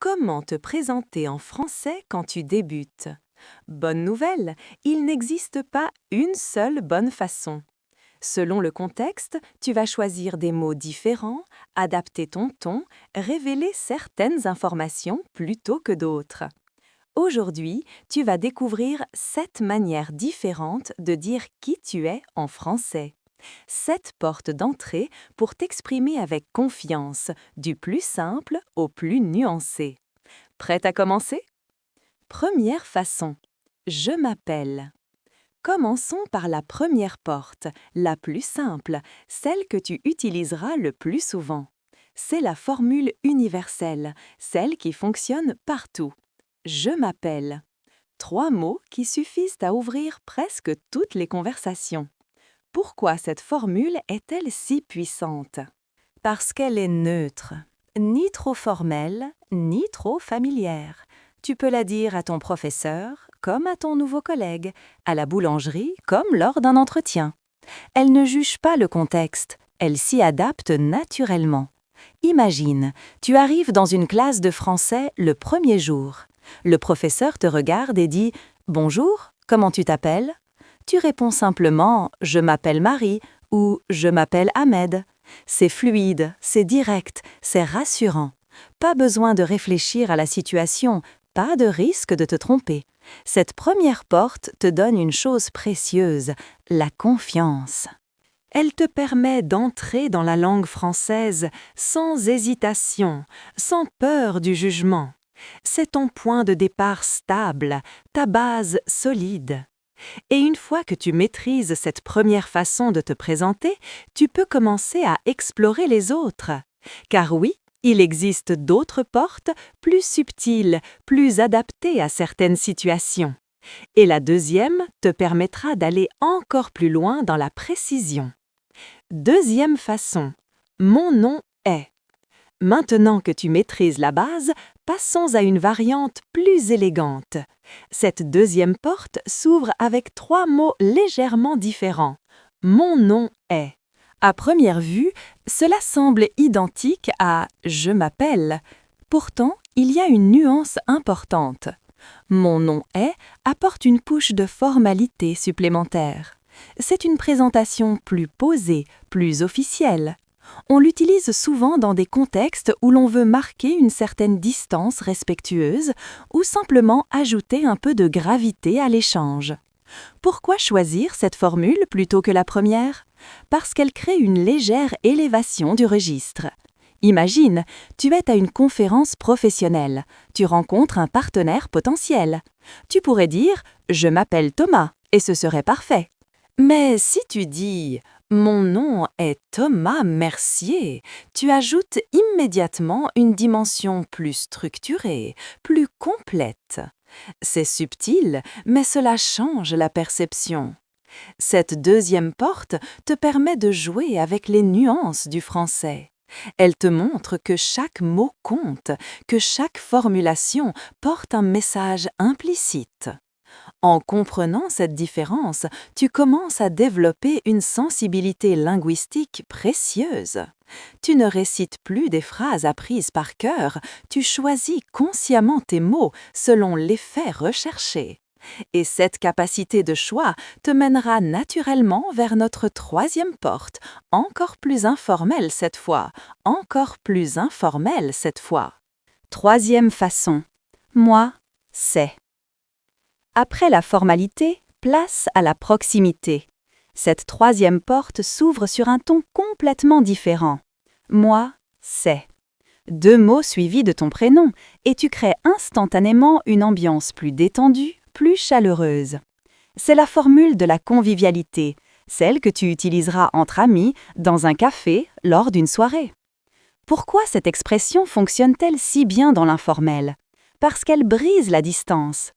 Comment te présenter en français quand tu débutes? Bonne nouvelle, il n'existe pas une seule bonne façon. Selon le contexte, tu vas choisir des mots différents, adapter ton ton, révéler certaines informations plutôt que d'autres. Aujourd'hui, tu vas découvrir 7 manières différentes de dire qui tu es en français. 7 portes d'entrée pour t'exprimer avec confiance, du plus simple au plus nuancé. Prête à commencer? Première façon. Je m'appelle. Commençons par la première porte, la plus simple, celle que tu utiliseras le plus souvent. C'est la formule universelle, celle qui fonctionne partout. Je m'appelle. 3 mots qui suffisent à ouvrir presque toutes les conversations. Pourquoi cette formule est-elle si puissante? Parce qu'elle est neutre, ni trop formelle, ni trop familière. Tu peux la dire à ton professeur, comme à ton nouveau collègue, à la boulangerie, comme lors d'un entretien. Elle ne juge pas le contexte, elle s'y adapte naturellement. Imagine, tu arrives dans une classe de français le premier jour. Le professeur te regarde et dit « Bonjour, comment tu t'appelles ?» Tu réponds simplement « Je m'appelle Marie » ou « Je m'appelle Ahmed ». C'est fluide, c'est direct, c'est rassurant. Pas besoin de réfléchir à la situation, pas de risque de te tromper. Cette première porte te donne une chose précieuse, la confiance. Elle te permet d'entrer dans la langue française sans hésitation, sans peur du jugement. C'est ton point de départ stable, ta base solide. Et une fois que tu maîtrises cette première façon de te présenter, tu peux commencer à explorer les autres. Car oui, il existe d'autres portes plus subtiles, plus adaptées à certaines situations. Et la deuxième te permettra d'aller encore plus loin dans la précision. Deuxième façon. Mon nom est. Maintenant que tu maîtrises la base, passons à une variante plus élégante. Cette deuxième porte s'ouvre avec 3 mots légèrement différents. Mon nom est. À première vue, cela semble identique à « je m'appelle ». Pourtant, il y a une nuance importante. Mon nom est apporte une couche de formalité supplémentaire. C'est une présentation plus posée, plus officielle. On l'utilise souvent dans des contextes où l'on veut marquer une certaine distance respectueuse ou simplement ajouter un peu de gravité à l'échange. Pourquoi choisir cette formule plutôt que la première? Parce qu'elle crée une légère élévation du registre. Imagine, tu es à une conférence professionnelle, tu rencontres un partenaire potentiel. Tu pourrais dire « Je m'appelle Thomas » et ce serait parfait. Mais si tu dis « Mon nom est Thomas Mercier », tu ajoutes immédiatement une dimension plus structurée, plus complète. C'est subtil, mais cela change la perception. Cette deuxième porte te permet de jouer avec les nuances du français. Elle te montre que chaque mot compte, que chaque formulation porte un message implicite. En comprenant cette différence, tu commences à développer une sensibilité linguistique précieuse. Tu ne récites plus des phrases apprises par cœur, tu choisis consciemment tes mots selon l'effet recherché. Et cette capacité de choix te mènera naturellement vers notre troisième porte, encore plus informelle cette fois, encore plus informelle cette fois. Troisième façon. Moi, c'est. Après la formalité, place à la proximité. Cette troisième porte s'ouvre sur un ton complètement différent. Moi, c'est. 2 mots suivis de ton prénom, et tu crées instantanément une ambiance plus détendue, plus chaleureuse. C'est la formule de la convivialité, celle que tu utiliseras entre amis, dans un café, lors d'une soirée. Pourquoi cette expression fonctionne-t-elle si bien dans l'informel? Parce qu'elle brise la distance.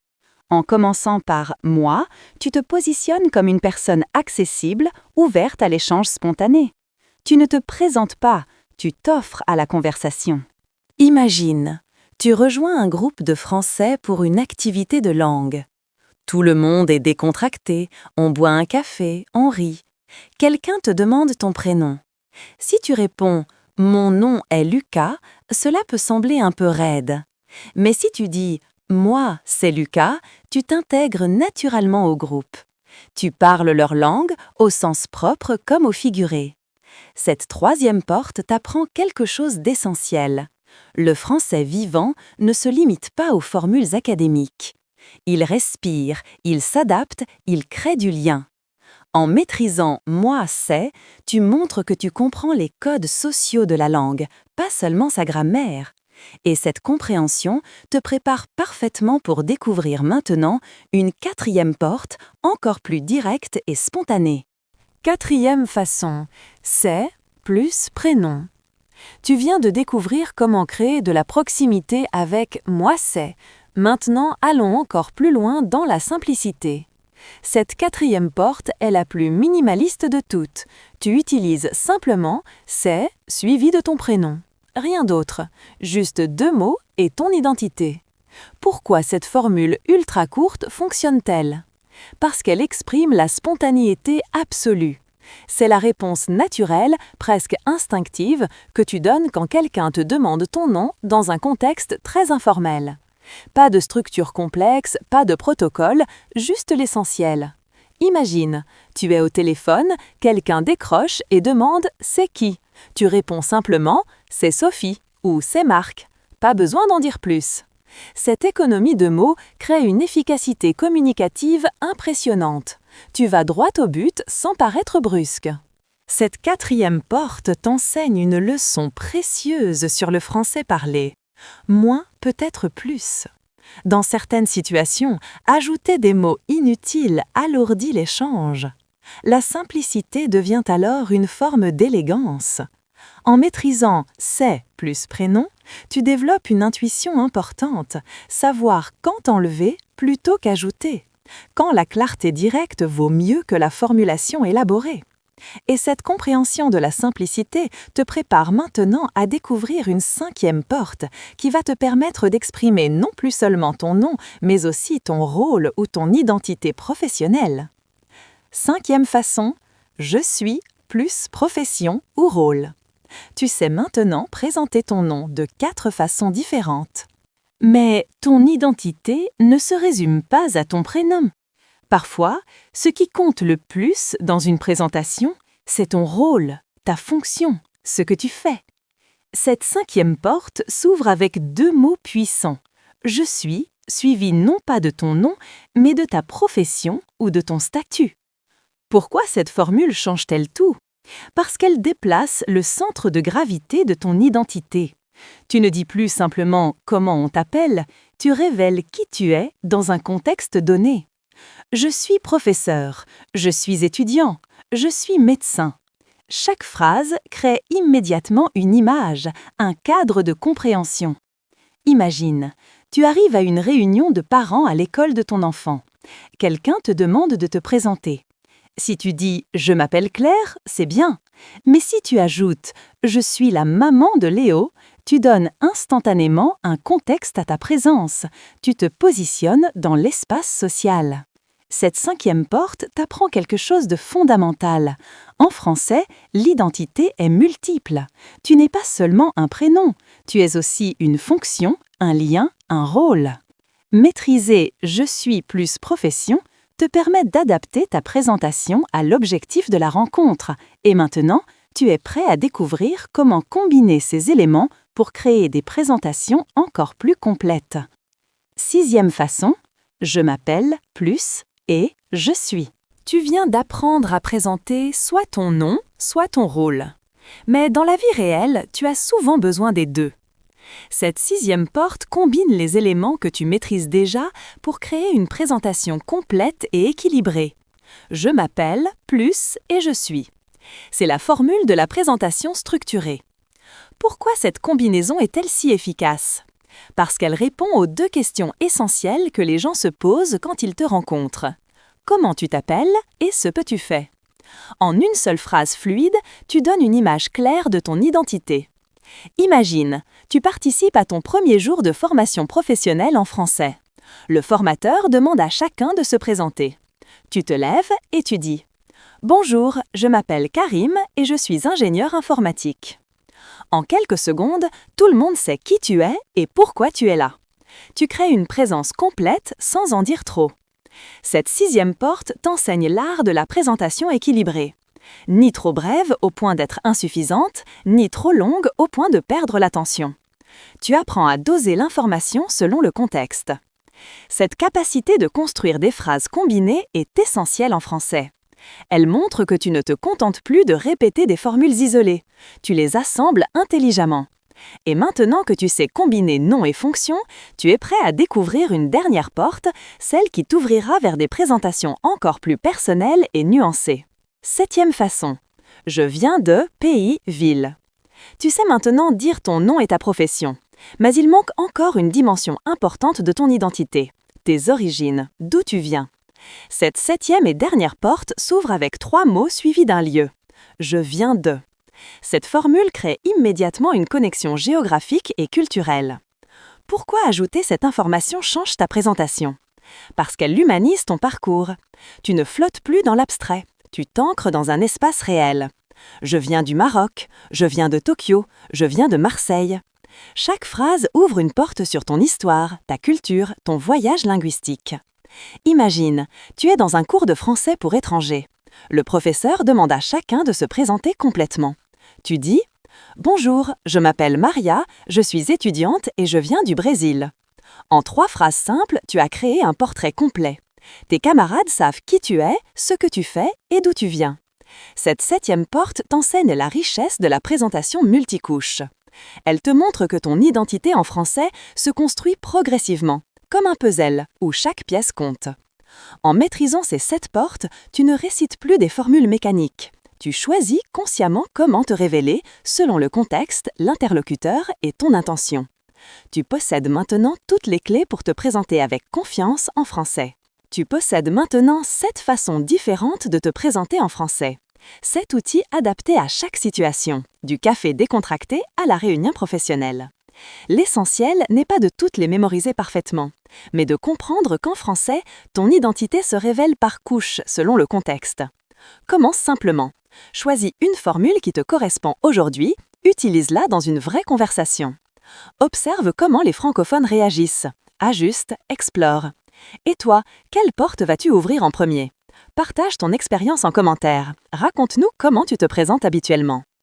En commençant par « moi », tu te positionnes comme une personne accessible, ouverte à l'échange spontané. Tu ne te présentes pas, tu t'offres à la conversation. Imagine, tu rejoins un groupe de Français pour une activité de langue. Tout le monde est décontracté, on boit un café, on rit. Quelqu'un te demande ton prénom. Si tu réponds « Mon nom est Lucas », cela peut sembler un peu raide. Mais si tu dis « moi, c'est Lucas », tu t'intègres naturellement au groupe. Tu parles leur langue, au sens propre comme au figuré. Cette troisième porte t'apprend quelque chose d'essentiel. Le français vivant ne se limite pas aux formules académiques. Il respire, il s'adapte, il crée du lien. En maîtrisant « moi, c'est », tu montres que tu comprends les codes sociaux de la langue, pas seulement sa grammaire. Et cette compréhension te prépare parfaitement pour découvrir maintenant une quatrième porte encore plus directe et spontanée. Quatrième façon, c'est plus prénom. Tu viens de découvrir comment créer de la proximité avec « moi c'est ». Maintenant, allons encore plus loin dans la simplicité. Cette quatrième porte est la plus minimaliste de toutes. Tu utilises simplement « c'est » suivi de ton prénom. Rien d'autre, juste 2 mots et ton identité. Pourquoi cette formule ultra courte fonctionne-t-elle? Parce qu'elle exprime la spontanéité absolue. C'est la réponse naturelle, presque instinctive, que tu donnes quand quelqu'un te demande ton nom dans un contexte très informel. Pas de structure complexe, pas de protocole, juste l'essentiel. Imagine, tu es au téléphone, quelqu'un décroche et demande « c'est qui ?» Tu réponds simplement « c'est Sophie » ou « c'est Marc ». Pas besoin d'en dire plus. Cette économie de mots crée une efficacité communicative impressionnante. Tu vas droit au but sans paraître brusque. Cette quatrième porte t'enseigne une leçon précieuse sur le français parlé. Moins peut être plus. Dans certaines situations, ajouter des mots inutiles alourdit l'échange. La simplicité devient alors une forme d'élégance. En maîtrisant « c'est » plus prénom, tu développes une intuition importante, savoir quand enlever plutôt qu'ajouter, quand la clarté directe vaut mieux que la formulation élaborée. Et cette compréhension de la simplicité te prépare maintenant à découvrir une cinquième porte qui va te permettre d'exprimer non plus seulement ton nom, mais aussi ton rôle ou ton identité professionnelle. Cinquième façon, je suis plus profession ou rôle. Tu sais maintenant présenter ton nom de 4 façons différentes. Mais ton identité ne se résume pas à ton prénom. Parfois, ce qui compte le plus dans une présentation, c'est ton rôle, ta fonction, ce que tu fais. Cette cinquième porte s'ouvre avec 2 mots puissants. Je suis, suivi non pas de ton nom, mais de ta profession ou de ton statut. Pourquoi cette formule change-t-elle tout? Parce qu'elle déplace le centre de gravité de ton identité. Tu ne dis plus simplement comment on t'appelle, tu révèles qui tu es dans un contexte donné. Je suis professeur, je suis étudiant, je suis médecin. Chaque phrase crée immédiatement une image, un cadre de compréhension. Imagine, tu arrives à une réunion de parents à l'école de ton enfant. Quelqu'un te demande de te présenter. Si tu dis « je m'appelle Claire », c'est bien. Mais si tu ajoutes « je suis la maman de Léo », tu donnes instantanément un contexte à ta présence. Tu te positionnes dans l'espace social. Cette cinquième porte t'apprend quelque chose de fondamental. En français, l'identité est multiple. Tu n'es pas seulement un prénom, tu es aussi une fonction, un lien, un rôle. Maîtriser « je suis plus profession » te permet d'adapter ta présentation à l'objectif de la rencontre. Et maintenant, tu es prêt à découvrir comment combiner ces éléments pour créer des présentations encore plus complètes. Sixième façon, je m'appelle plus et je suis. Tu viens d'apprendre à présenter soit ton nom, soit ton rôle. Mais dans la vie réelle, tu as souvent besoin des deux. Cette sixième porte combine les éléments que tu maîtrises déjà pour créer une présentation complète et équilibrée. Je m'appelle, plus et je suis. C'est la formule de la présentation structurée. Pourquoi cette combinaison est-elle si efficace? Parce qu'elle répond aux 2 questions essentielles que les gens se posent quand ils te rencontrent. Comment tu t'appelles et ce que tu fais? En une seule phrase fluide, tu donnes une image claire de ton identité. Imagine, tu participes à ton premier jour de formation professionnelle en français. Le formateur demande à chacun de se présenter. Tu te lèves et tu dis « Bonjour, je m'appelle Karim et je suis ingénieur informatique ». En quelques secondes, tout le monde sait qui tu es et pourquoi tu es là. Tu crées une présence complète sans en dire trop. Cette 6e porte t'enseigne l'art de la présentation équilibrée. Ni trop brève au point d'être insuffisante, ni trop longue au point de perdre l'attention. Tu apprends à doser l'information selon le contexte. Cette capacité de construire des phrases combinées est essentielle en français. Elle montre que tu ne te contentes plus de répéter des formules isolées. Tu les assembles intelligemment. Et maintenant que tu sais combiner nom et fonction, tu es prêt à découvrir une dernière porte, celle qui t'ouvrira vers des présentations encore plus personnelles et nuancées. 7e façon. Je viens de pays, ville. Tu sais maintenant dire ton nom et ta profession. Mais il manque encore une dimension importante de ton identité. Tes origines, d'où tu viens. Cette 7e et dernière porte s'ouvre avec 3 mots suivis d'un lieu. Je viens de. Cette formule crée immédiatement une connexion géographique et culturelle. Pourquoi ajouter cette information change ta présentation? Parce qu'elle humanise ton parcours. Tu ne flottes plus dans l'abstrait. Tu t'ancres dans un espace réel. Je viens du Maroc, je viens de Tokyo, je viens de Marseille. Chaque phrase ouvre une porte sur ton histoire, ta culture, ton voyage linguistique. Imagine, tu es dans un cours de français pour étrangers. Le professeur demande à chacun de se présenter complètement. Tu dis « Bonjour, je m'appelle Maria, je suis étudiante et je viens du Brésil ». En 3 phrases simples, tu as créé un portrait complet. Tes camarades savent qui tu es, ce que tu fais et d'où tu viens. Cette 7e porte t'enseigne la richesse de la présentation multicouche. Elle te montre que ton identité en français se construit progressivement, comme un puzzle où chaque pièce compte. En maîtrisant ces 7 portes, tu ne récites plus des formules mécaniques. Tu choisis consciemment comment te révéler selon le contexte, l'interlocuteur et ton intention. Tu possèdes maintenant toutes les clés pour te présenter avec confiance en français. Tu possèdes maintenant 7 façons différentes de te présenter en français. 7 outils adaptés à chaque situation, du café décontracté à la réunion professionnelle. L'essentiel n'est pas de toutes les mémoriser parfaitement, mais de comprendre qu'en français, ton identité se révèle par couches selon le contexte. Commence simplement. Choisis une formule qui te correspond aujourd'hui, utilise-la dans une vraie conversation. Observe comment les francophones réagissent. Ajuste, explore. Et toi, quelle porte vas-tu ouvrir en premier? Partage ton expérience en commentaire. Raconte-nous comment tu te présentes habituellement.